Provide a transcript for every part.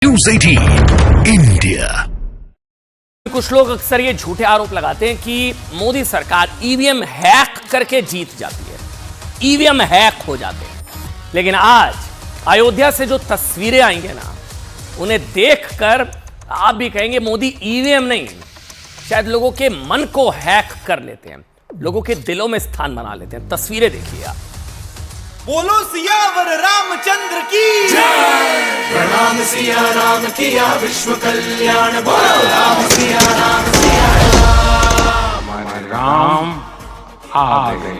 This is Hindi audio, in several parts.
News 18 India. कुछ लोग अक्सर ये झूठे आरोप लगाते हैं कि मोदी सरकार ईवीएम हैक करके जीत जाती है, ईवीएम हैक हो जाते हैं। लेकिन आज अयोध्या से जो तस्वीरें आएंगे ना, उन्हें देखकर आप भी कहेंगे मोदी ईवीएम नहीं, शायद लोगों के मन को हैक कर लेते हैं, लोगों के दिलों में स्थान बना लेते हैं। तस्वीरें देखिए आप। बोलो सियावर रामचंद्र की जय। प्रणाम सिया राम किया विश्व कल्याण। बोलो राम सिया राम सिया राम। हमारे राम आ गए।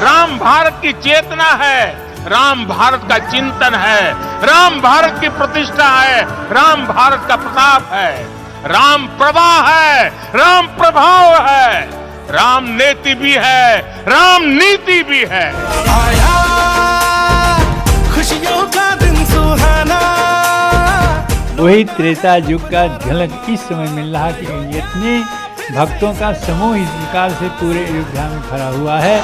राम भारत की चेतना है, राम भारत का चिंतन है, राम भारत की प्रतिष्ठा है, राम भारत का प्रताप है, राम प्रवाह है, राम प्रभाव है, राम नीति भी है, राम नीति भी है। आया खुशियों का दिन सुहाना। वही त्रेता युग का झलक इस समय मिल रहा कि इतने भक्तों का समूह इस प्रकार से पूरे अयोध्या में खड़ा हुआ है।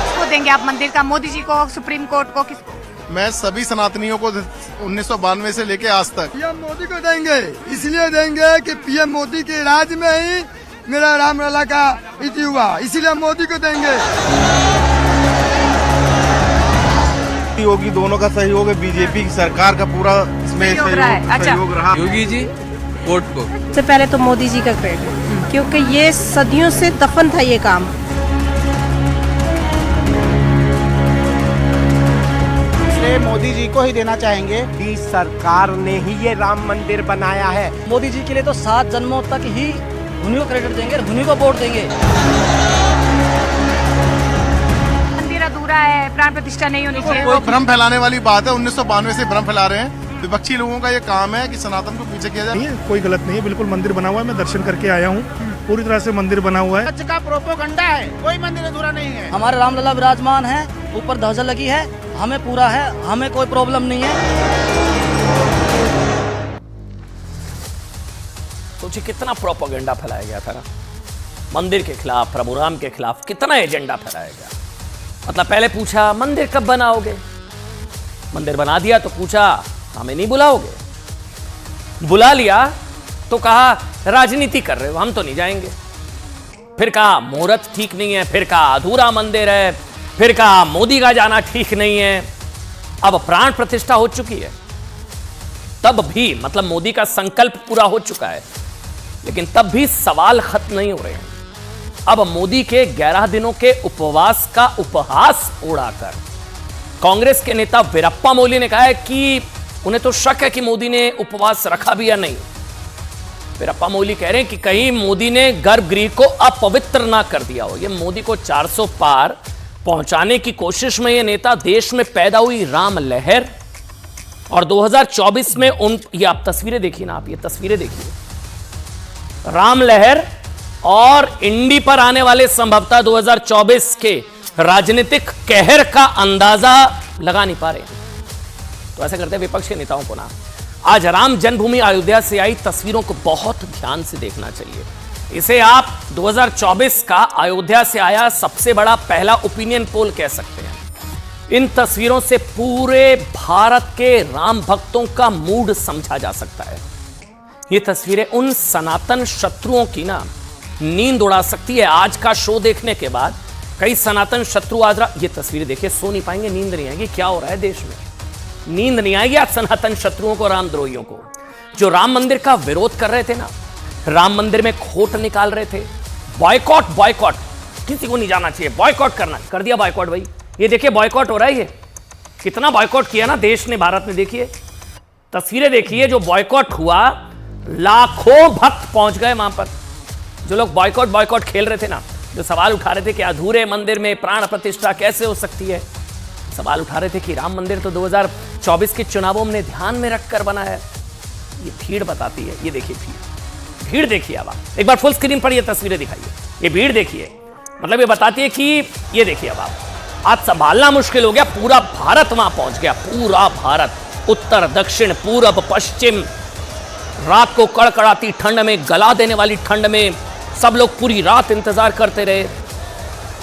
किसको देंगे आप मंदिर का? मोदी जी को, सुप्रीम कोर्ट को, किसको? मैं सभी सनातनियों को 1992 से लेके आज तक पीएम मोदी को देंगे। इसलिए देंगे कि पीएम मोदी के राज में ही मेरा रामलला का इति हुआ, इसीलिए मोदी को देंगे। योगी दोनों का सहयोग है, बीजेपी की सरकार का पूरा इसमें सहयोग रहा। योगी जी कोर्ट को सबसे पहले तो मोदी जी का क्रेडिट, क्योंकि ये सदियों से दफन था ये काम। मोदी जी को ही देना चाहेंगे कि सरकार ने ही ये राम मंदिर बनाया है। मोदी जी के लिए तो 7 जन्मों तक ही उन्हीं को क्रेडिट देंगे, उन्हीं को वोट देंगे। मंदिर अधूरा है, प्राण प्रतिष्ठा नहीं होनी चाहिए। कोई भ्रम फैलाने वाली बात है, 1992 से भ्रम फैला रहे हैं। विपक्षी लोगों का ये काम है कि सनातन को पीछे किया जाए। कोई गलत नहीं है, बिल्कुल मंदिर बना हुआ है। मैं दर्शन करके आया हूँ, पूरी तरह से मंदिर बना हुआ है। सच का प्रोपोगंडा है, कोई मंदिर अधूरा नहीं है। हमारे रामलला विराजमान है, ऊपर ध्वजा लगी है, हमें पूरा है, हमें कोई प्रॉब्लम नहीं है। सोचिए कितना प्रोपेगेंडा फैलाया गया था ना, मंदिर के खिलाफ, प्रभु राम के खिलाफ कितना एजेंडा फैलाया गया। मतलब पहले पूछा मंदिर कब बनाओगे, मंदिर बना दिया तो पूछा हमें नहीं बुलाओगे, बुला लिया तो कहा राजनीति कर रहे हो, हम तो नहीं जाएंगे। फिर कहा मुहूर्त ठीक नहीं है, फिर कहा अधूरा मंदिर है, फिर कहा मोदी का जाना ठीक नहीं है। अब प्राण प्रतिष्ठा हो चुकी है, तब भी मतलब मोदी का संकल्प पूरा हो चुका है, लेकिन तब भी सवाल खत्म नहीं हो रहे हैं। अब मोदी के 11 दिनों के उपवास का उपहास उड़ाकर कांग्रेस के नेता वीरप्पा मोइली ने कहा है कि उन्हें तो शक है कि मोदी ने उपवास रखा भी या नहीं। वीरप्पा मोइली कह रहे हैं कि कहीं मोदी ने गर्भगृह को अपवित्र ना कर दिया हो। यह मोदी को 400 पार पहुंचाने की कोशिश में यह नेता देश में पैदा हुई राम लहर और 2024 में ये आप तस्वीरें देखिए ना, आप ये तस्वीरें देखिए, राम लहर और इंडी पर आने वाले संभवतः 2024 के राजनीतिक कहर का अंदाजा लगा नहीं पा रहे हैं। तो ऐसा करते हैं विपक्ष के नेताओं को ना, आज राम जन्मभूमि अयोध्या से आई तस्वीरों को बहुत ध्यान से देखना चाहिए। इसे आप 2024 का अयोध्या से आया सबसे बड़ा पहला ओपिनियन पोल कह सकते हैं। इन तस्वीरों से पूरे भारत के राम भक्तों का मूड समझा जा सकता है। ये तस्वीरें उन सनातन शत्रुओं की ना नींद उड़ा सकती है। आज का शो देखने के बाद कई सनातन शत्रु आज ये तस्वीरें देखिए, सो नहीं पाएंगे, नींद नहीं आएगी। क्या हो रहा है देश में, नींद नहीं आएगी आज सनातन शत्रुओं को, रामद्रोहियों को, जो राम मंदिर का विरोध कर रहे थे ना, राम मंदिर में खोट निकाल रहे थे। बॉयकॉट, बॉयकॉट, किसी को नहीं जाना चाहिए, बॉयकॉट करना, कर दिया बॉयकॉट। भाई ये देखिए बॉयकॉट हो रहा है, ये कितना बॉयकॉट किया ना देश ने, भारत ने। देखिए तस्वीरें देखिए, जो बॉयकॉट हुआ, लाखों भक्त पहुंच गए वहां पर। जो लोग बॉयकॉट बॉयकॉट खेल रहे थे ना, जो सवाल उठा रहे थे कि अधूरे मंदिर में प्राण प्रतिष्ठा कैसे हो सकती है, सवाल उठा रहे थे कि राम मंदिर तो 2024 के चुनावों में ध्यान में रखकर बना है। ये भीड़ बताती है, ये देखिए भीड़ देखिए। अब आप एक बार फुल स्क्रीन पर ये तस्वीरें दिखाइए, ये भीड़ देखिए, मतलब ये बताती है कि ये देखिए अब आप आज संभालना मुश्किल हो गया। पूरा भारत वहां पहुंच गया, पूरा भारत, उत्तर दक्षिण पूरब पश्चिम। रात को कड़कड़ाती ठंड में, गला देने वाली ठंड में सब लोग पूरी रात इंतजार करते रहे।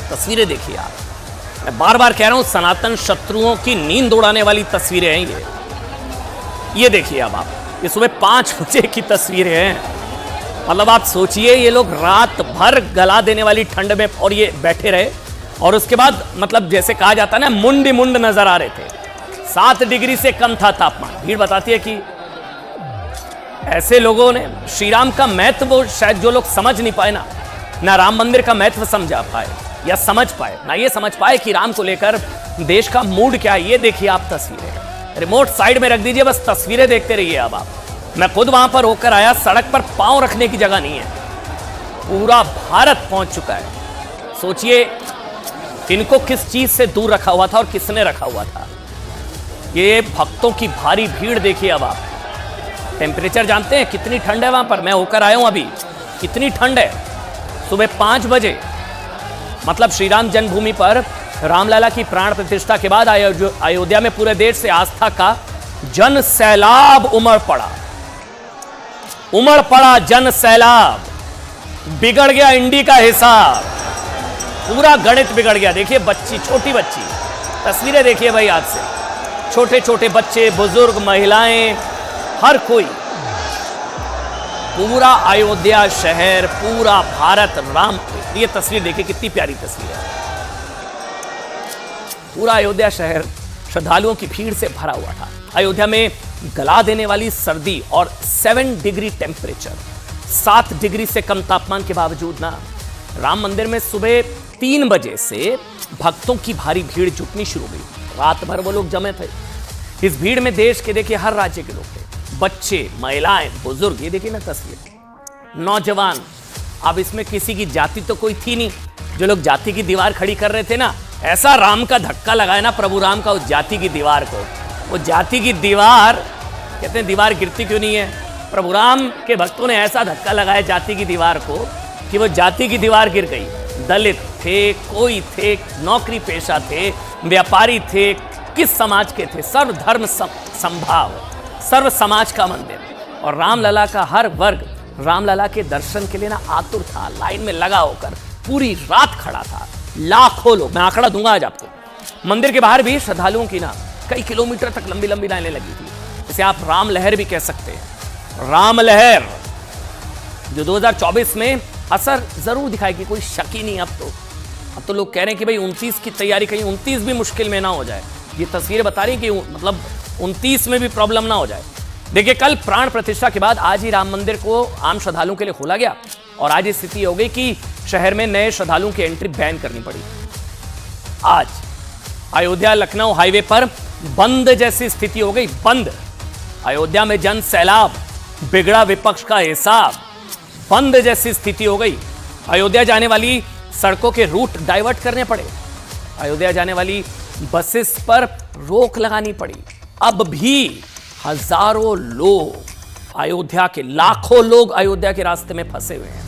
तस्वीरें देखिए आप, मैं बार बार कह रहा हूं, सनातन शत्रुओं की नींद उड़ाने वाली तस्वीरें हैं ये देखिए अब आप, ये सुबह 5 बजे की तस्वीरें हैं। मतलब आप सोचिए, ये लोग रात भर गला देने वाली ठंड में और ये बैठे रहे, और उसके बाद मतलब जैसे कहा जाता है ना, मुंड मुंड नजर आ रहे थे। 7 डिग्री से कम था तापमान। भीड़ बताती है कि ऐसे लोगों ने श्री राम का महत्व, वो शायद जो लोग समझ नहीं पाए ना राम मंदिर का महत्व समझा पाए या समझ पाए, ना ये समझ पाए कि राम को लेकर देश का मूड क्या है। ये देखिए आप तस्वीरें, रिमोट साइड में रख दीजिए, बस तस्वीरें देखते रहिए अब आप। मैं खुद वहां पर होकर आया, सड़क पर पांव रखने की जगह नहीं है, पूरा भारत पहुंच चुका है। सोचिए इनको किस चीज से दूर रखा हुआ था और किसने रखा हुआ था। ये भक्तों की भारी भीड़ देखिए अब आप। टेम्परेचर जानते हैं कितनी ठंड है वहां पर? मैं होकर आया हूं अभी, कितनी ठंड है। सुबह 5 बजे, मतलब श्री राम जन्मभूमि पर रामलला की प्राण प्रतिष्ठा के बाद अयोध्या में पूरे देश से आस्था का जन सैलाब उमड़ पड़ा जन सैलाब। बिगड़ गया इंडी का हिसाब, पूरा गणित बिगड़ गया। देखिए बच्ची, छोटी बच्ची, तस्वीरें देखिए भाई आज से, छोटे छोटे बच्चे, बुजुर्ग, महिलाएं, हर कोई, पूरा अयोध्या शहर, पूरा भारत राम। ये तस्वीर देखिए कितनी प्यारी तस्वीर है। पूरा अयोध्या शहर श्रद्धालुओं की भीड़ से भरा हुआ था। अयोध्या में गला देने वाली सर्दी और 7 डिग्री टेम्परेचर, 7 डिग्री से कम तापमान के बावजूद ना राम मंदिर में सुबह 3 बजे से भक्तों की भारी भीड़ जुटनी शुरू हुई। रात भर वो लोग जमे थे। इस भीड़ में देश के देखिए हर राज्य के लोग थे, बच्चे, महिलाएं, बुजुर्ग। ये देखिए ना तस्वीर, नौजवान। अब इसमें किसी की जाति तो कोई थी नहीं। जो लोग जाति की दीवार खड़ी कर रहे थे ना, ऐसा राम का धक्का लगाया ना प्रभु राम का उस जाति की दीवार को। वो जाति की दीवार, कहते हैं दीवार गिरती क्यों नहीं है? प्रभु राम के भक्तों ने ऐसा धक्का लगाया जाति की दीवार को कि वो जाति की दीवार गिर गई। दलित थे, कोई थे, नौकरी पेशा थे, व्यापारी थे, किस समाज के थे, सर्व धर्म संभाव, सर्व समाज का मंदिर। और रामलला का हर वर्ग रामलला के दर्शन के लिए ना आतुर था, लाइन में लगा होकर पूरी रात खड़ा था। लाखों लोग, मैं आंकड़ा दूंगा आज आपको। मंदिर के बाहर भी श्रद्धालुओं की ना कई किलोमीटर तक लंबी लंबी लाइनें लगी थी। इसे आप राम लहर भी कह सकते हैं। राम लहर जो 2024 में असर जरूर दिखाएगी, कोई शक ही नहीं। अब तो लोग कह रहे हैं कि भाई 29 की तैयारी, कहीं 29 भी मुश्किल में ना हो जाए। ये तस्वीरें बता रही कि मतलब 29 में भी प्रॉब्लम ना हो जाए। देखिए कल प्राण प्रतिष्ठा के बाद आज ही राम मंदिर को आम श्रद्धालुओं के लिए खोला गया, और आज स्थिति हो गई कि शहर में नए श्रद्धालुओं की एंट्री बैन करनी पड़ी। आज अयोध्या लखनऊ हाईवे पर बंद जैसी स्थिति हो गई, बंद। अयोध्या में जन सैलाब, बिगड़ा विपक्ष का हिसाब, बंद जैसी स्थिति हो गई। अयोध्या जाने वाली सड़कों के रूट डाइवर्ट करने पड़े, अयोध्या जाने वाली बसेस पर रोक लगानी पड़ी। अब भी हजारों लोग अयोध्या के, लाखों लोग अयोध्या के रास्ते में फंसे हुए हैं।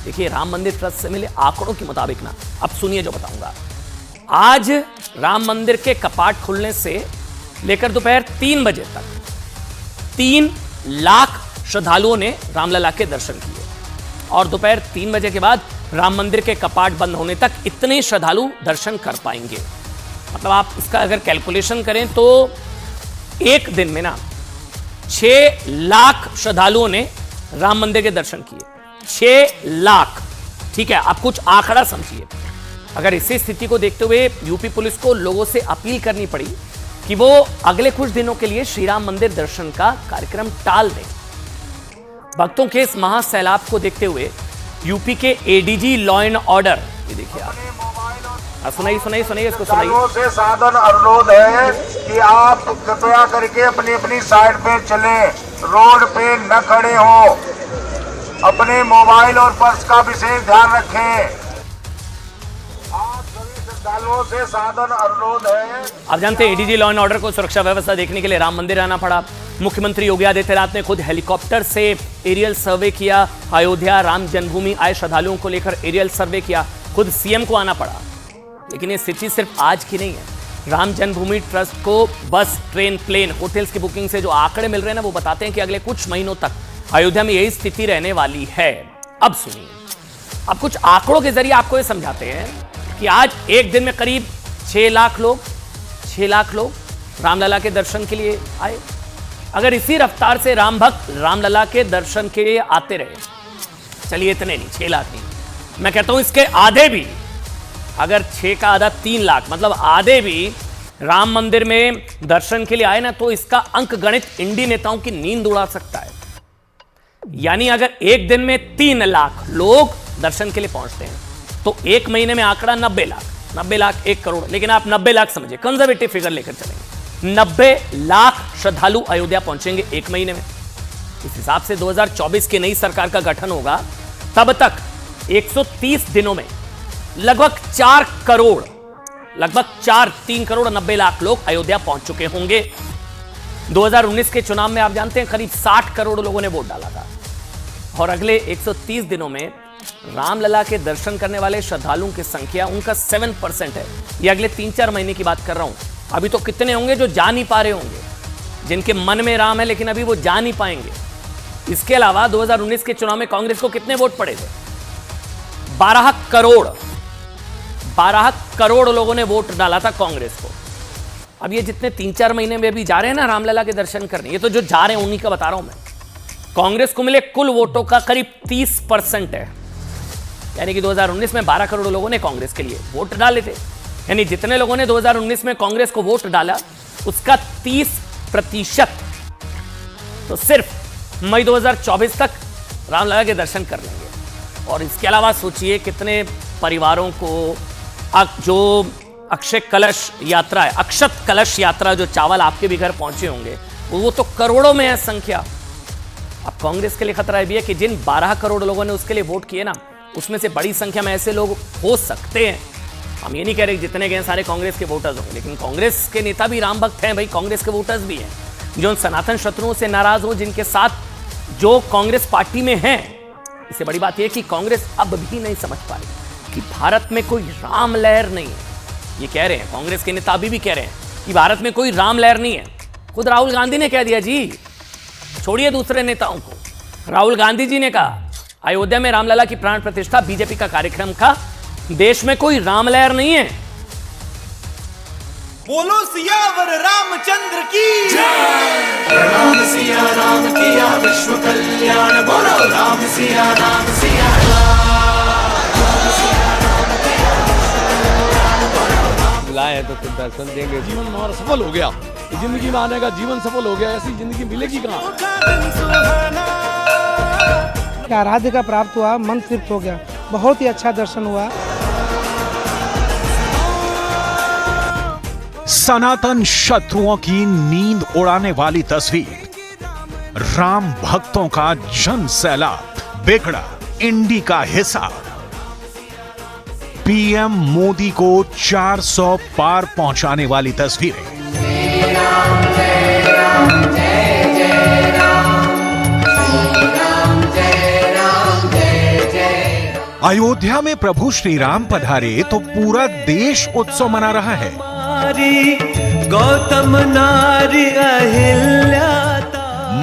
देखिए राम मंदिर ट्रस्ट से मिले आंकड़ों के मुताबिक ना, अब सुनिए जो बताऊंगा। आज राम मंदिर के कपाट खुलने से लेकर दोपहर 3 बजे तक 3 लाख श्रद्धालुओं ने रामलला के दर्शन किए, और दोपहर 3 बजे के बाद राम मंदिर के कपाट बंद होने तक इतने श्रद्धालु दर्शन कर पाएंगे। मतलब आप इसका अगर कैलकुलेशन करें तो एक दिन में ना 6 लाख श्रद्धालुओं ने राम मंदिर के दर्शन किए। 6 लाख, ठीक है? आप कुछ आंकड़ा समझिए। अगर इसी स्थिति को देखते हुए यूपी पुलिस को लोगों से अपील करनी पड़ी कि वो अगले कुछ दिनों के लिए श्री राम मंदिर दर्शन का कार्यक्रम टाल दें। भक्तों के इस महासैलाब को देखते हुए यूपी के एडीजी लॉ एंड ऑर्डर, ये देखिए आप, सुनाइए सुनाइए सुनाइए इसको सुनाइए। से साधन अनुरोध है कि आप कृपया करके अपनी अपनी साइड पे चलें, रोड पे न खड़े हो, अपने मोबाइल और पर्स का विशेष ध्यान रखें। आप सभी श्रद्धालुओं से साधन अनुरोध है। आप जानते हैं एडीजी लॉ एंड ऑर्डर को सुरक्षा व्यवस्था देखने के लिए राम मंदिर आना पड़ा। मुख्यमंत्री योगी आदित्यनाथ ने खुद हेलीकॉप्टर से एरियल सर्वे किया। अयोध्या राम जन्मभूमि आए श्रद्धालुओं को लेकर एरियल सर्वे किया, खुद सीएम को आना पड़ा। लेकिन ये स्थिति सिर्फ आज की नहीं है। राम जन्मभूमि ट्रस्ट को बस, ट्रेन, प्लेन, होटल्स की बुकिंग से जो आंकड़े मिल रहे हैं ना, वो बताते हैं कि अगले कुछ महीनों तक अयोध्या में यही स्थिति रहने वाली है। अब सुनिए, अब कुछ आंकड़ों के जरिए आपको ये समझाते हैं कि आज एक दिन में करीब 6 लाख लोग रामलला के दर्शन के लिए आए। अगर इसी रफ्तार से राम भक्त रामलला के दर्शन के लिए आते रहे, चलिए इतने नहीं, 6 लाख नहीं, मैं कहता हूं इसके आधे भी, अगर 6 का आधा 3 लाख, मतलब आधे भी राम मंदिर में दर्शन के लिए आए ना, तो इसका अंक गणित इंडी नेताओं की नींद उड़ा सकता है। यानी अगर एक दिन में 3 लाख लोग दर्शन के लिए पहुंचते हैं तो एक महीने में आंकड़ा 90 लाख 1 करोड़, लेकिन आप 90 लाख समझिए, कंजर्वेटिव फिगर लेकर चलेंगे, 90 लाख श्रद्धालु अयोध्या पहुंचेंगे एक महीने में। इस हिसाब से 2024 की नई सरकार का गठन होगा, तब तक 130 दिनों में लगभग 3 करोड़ 90 लाख लोग अयोध्या पहुंच चुके होंगे। 2019 के चुनाव में आप जानते हैं करीब 60 करोड़ लोगों ने वोट डाला था, और अगले 130 दिनों में रामलला के दर्शन करने वाले श्रद्धालुओं की संख्या उनका 7% है। ये अगले 3-4 महीने की बात कर रहा हूं। अभी तो कितने होंगे जो जा नहीं पा रहे होंगे, जिनके मन में राम है लेकिन अभी वो जा नहीं पाएंगे। इसके अलावा 2019 के चुनाव में कांग्रेस को कितने वोट पड़े थे? 12 करोड़ लोगों ने वोट डाला था कांग्रेस को। अब ये जितने 3-4 महीने में अभी जा रहे हैं ना रामलला के दर्शन करने, ये तो जो जा रहे हैं उन्हीं का बता रहा हूं मैं। कांग्रेस को मिले कुल वोटों का करीब 30% है, यानी कि 2019 में 12 करोड़ लोगों ने कांग्रेस के लिए वोट डाले थे। यानी जितने लोगों ने 2019 में कांग्रेस को वोट डाला उसका 30% तो सिर्फ मई 2024 तक रामलला के दर्शन कर लेंगे। और इसके अलावा सोचिए कितने परिवारों को जो अक्षत कलश यात्रा जो चावल आपके भी घर पहुंचे होंगे, वो तो करोड़ों में है संख्या। अब कांग्रेस के लिए खतरा भी है कि जिन 12 करोड़ लोगों ने उसके लिए वोट किए ना, उसमें से बड़ी संख्या में ऐसे लोग हो सकते हैं, हम ये नहीं कह रहे जितने गए सारे कांग्रेस के वोटर्स होंगे, लेकिन कांग्रेस के नेता भी राम भक्त हैं भाई, कांग्रेस के वोटर्स भी हैं जो उन सनातन शत्रुओं से नाराज हो, जिनके साथ जो कांग्रेस पार्टी में हैं। इससे बड़ी बात यह कि कांग्रेस अब भी नहीं समझ पा रही कि भारत में कोई राम लहर नहीं है। ये कह रहे हैं कांग्रेस के नेता अभी भी कह रहे हैं कि भारत में कोई राम लहर नहीं है। खुद राहुल गांधी ने कह दिया जी, छोड़िए दूसरे नेताओं को, राहुल गांधी जी ने कहा अयोध्या में रामलला की प्राण प्रतिष्ठा बीजेपी का कार्यक्रम था, देश में कोई राम लहर नहीं है। बोलो सियावर रामचंद्र की जय। राम सिया राम किया विश्व कल्याण, बोलो राम सिया राम बुलाए तो फिर दर्शन देंगे। जीवन हमारा सफल हो गया, जिंदगी में आने का जीवन सफल हो गया, ऐसी जिंदगी मिलेगी कहाँ। आराध्य का प्राप्त हुआ, मन तृप्त हो गया, बहुत ही अच्छा दर्शन हुआ। सनातन शत्रुओं की नींद उड़ाने वाली तस्वीर, राम भक्तों का जन सैलाब बिगड़ा इंडी का हिसाब, पीएम मोदी को 400 पार पहुंचाने वाली तस्वीरें। अयोध्या में प्रभु श्री राम पधारे तो पूरा देश उत्सव मना रहा है। गौतम नारी अहिल्या,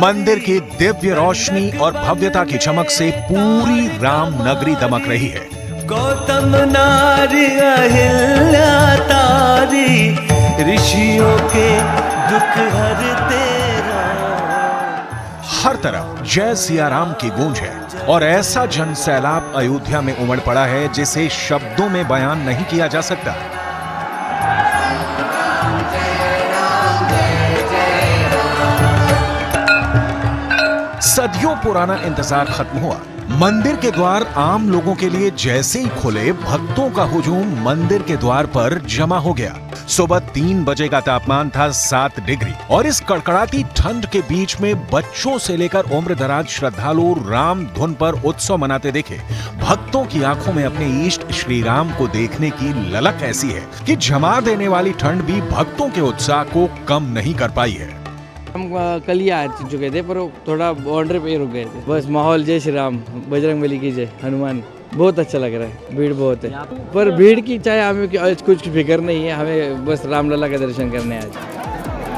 मंदिर की दिव्य रोशनी और भव्यता की चमक से पूरी राम नगरी दमक रही है। गौतम नारी अहिल्या तारी, ऋषियों के दुख हरते। हर तरफ जय सिया राम की गूंज है और ऐसा जन सैलाब अयोध्या में उमड़ पड़ा है जिसे शब्दों में बयान नहीं किया जा सकता। सदियों पुराना इंतजार खत्म हुआ। मंदिर के द्वार आम लोगों के लिए जैसे ही खुले, भक्तों का हुजूम मंदिर के द्वार पर जमा हो गया। सुबह 3 बजे का तापमान था 7 डिग्री और इस कड़कड़ाती ठंड के बीच में बच्चों से लेकर उम्र दराज श्रद्धालु राम धुन पर उत्सव मनाते देखे। भक्तों की आंखों में अपने इष्ट श्री राम को देखने की ललक ऐसी है कि जमा देने वाली ठंड भी भक्तों के उत्साह को कम नहीं कर पाई है। हम कल ही आ चुके थे पर थोड़ा बॉर्डर पे रुक गए थे। बस माहौल जय श्री राम, बजरंगबली की जय, हनुमान, बहुत अच्छा लग रहा है। भीड़ बहुत है पर भीड़ की चाहे हमें कुछ फिक्र नहीं है, हमें बस रामलला का दर्शन करने आज।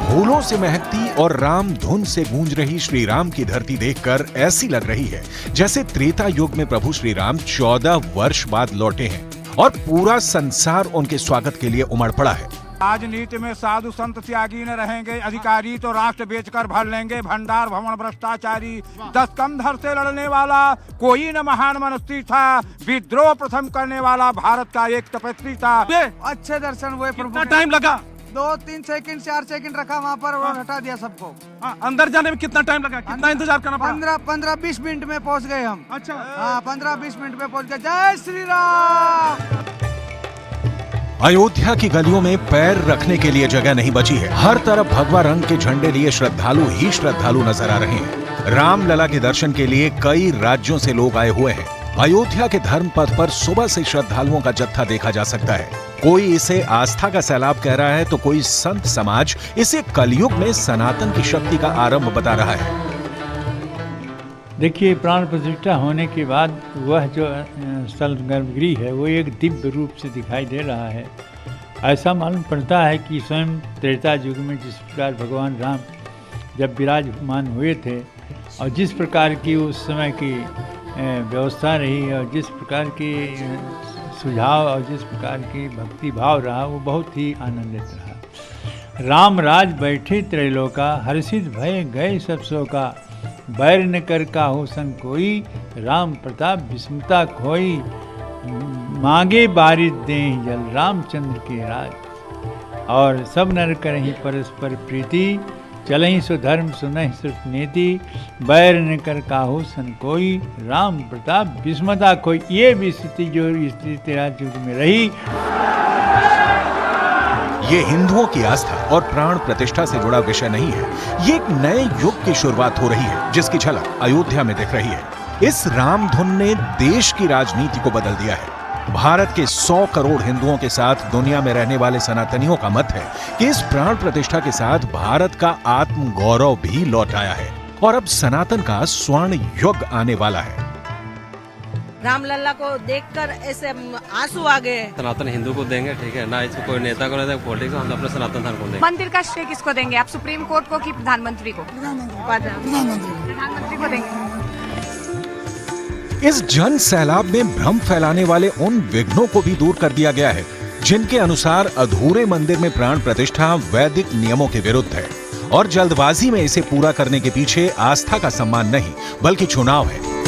फूलों से महकती और राम धुन से गूंज रही श्री राम की धरती देखकर ऐसी लग रही है जैसे त्रेता युग में प्रभु श्री राम 14 वर्ष बाद लौटे हैं और पूरा संसार उनके स्वागत के लिए उमड़ पड़ा है। राजनीति में साधु संत त्यागी न रहेंगे, अधिकारी तो राष्ट्र बेचकर भर लेंगे, भंडार भवन भ्रष्टाचारी, 10 कंधर से लड़ने वाला कोई न महान मनुष्य था, विद्रोह प्रथम करने वाला भारत का एक तपस्वी था। अच्छे दर्शन हुए प्रभु। कितना टाइम लगा? 2-3 सेकंड 4 सेकंड रखा वहाँ पर और हटा दिया सबको। अंदर जाने में कितना टाइम लगा? कितना इंतजार करना पड़ा? 15-20 मिनट में पहुँच गए हम। अच्छा, हाँ 15-20 मिनट में पहुँच गए। जय श्री राम। अयोध्या की गलियों में पैर रखने के लिए जगह नहीं बची है। हर तरफ भगवा रंग के झंडे लिए श्रद्धालु ही श्रद्धालु नजर आ रहे हैं। रामलला के दर्शन के लिए कई राज्यों से लोग आए हुए हैं। अयोध्या के धर्म पथ पर सुबह से श्रद्धालुओं का जत्था देखा जा सकता है। कोई इसे आस्था का सैलाब कह रहा है तो कोई संत समाज इसे कलयुग में सनातन की शक्ति का आरंभ बता रहा है। देखिए, प्राण प्रतिष्ठा होने के बाद वह जो स्थल गर्भगृह है वो एक दिव्य रूप से दिखाई दे रहा है। ऐसा मालूम पड़ता है कि स्वयं त्रेता युग में जिस प्रकार भगवान राम जब विराजमान हुए थे और जिस प्रकार की उस समय की व्यवस्था रही और जिस प्रकार की सुझाव और जिस प्रकार की भक्ति भाव रहा, वो बहुत ही आनंदित रहा। राम राज बैठे त्रैलोका, हर्षित भय गए सब शोका, बैर न कर काहू संग कोई, राम प्रताप विस्मता खोई, मांगे बारिश दें जल रामचंद्र के राज। और सब नर करहीं परस्पर प्रीति, चलहीं सुधर्म सुनहि श्रुत नीति, बैर न कर काहू सन कोई, राम प्रताप विस्मता खोई। ये भी स्थिति जो इस तेरा युग में रही। ये हिंदुओं की आस्था और प्राण प्रतिष्ठा से जुड़ा विषय नहीं है। ये एक नए युग की शुरुआत हो रही है जिसकी झलक अयोध्या में दिख रही है। इस राम धुन ने देश की राजनीति को बदल दिया है। भारत के 100 करोड़ हिंदुओं के साथ दुनिया में रहने वाले सनातनियों का मत है कि इस प्राण प्रतिष्ठा के साथ भारत का आत्म गौरव भी लौट आया है और अब सनातन का स्वर्ण युग आने वाला है। रामलला को देखकर ऐसे आंसू आ गए। सनातन हिंदू को देंगे, ठीक है ना, इसको कोई नेता को नहीं देंगे, पॉलिटिक्स हम अपने सनातन धर्म को देंगे। मंदिर का श्रेय किसको देंगे आप? सुप्रीम कोर्ट को कि प्रधानमंत्री को? प्रधानमंत्री को देंगे। इस जन सैलाब में भ्रम फैलाने वाले उन विघ्नों को भी दूर कर दिया गया है जिनके अनुसार अधूरे मंदिर में प्राण प्रतिष्ठा वैदिक नियमों के विरुद्ध है और जल्दबाजी में इसे पूरा करने के पीछे आस्था का सम्मान नहीं बल्कि चुनाव है।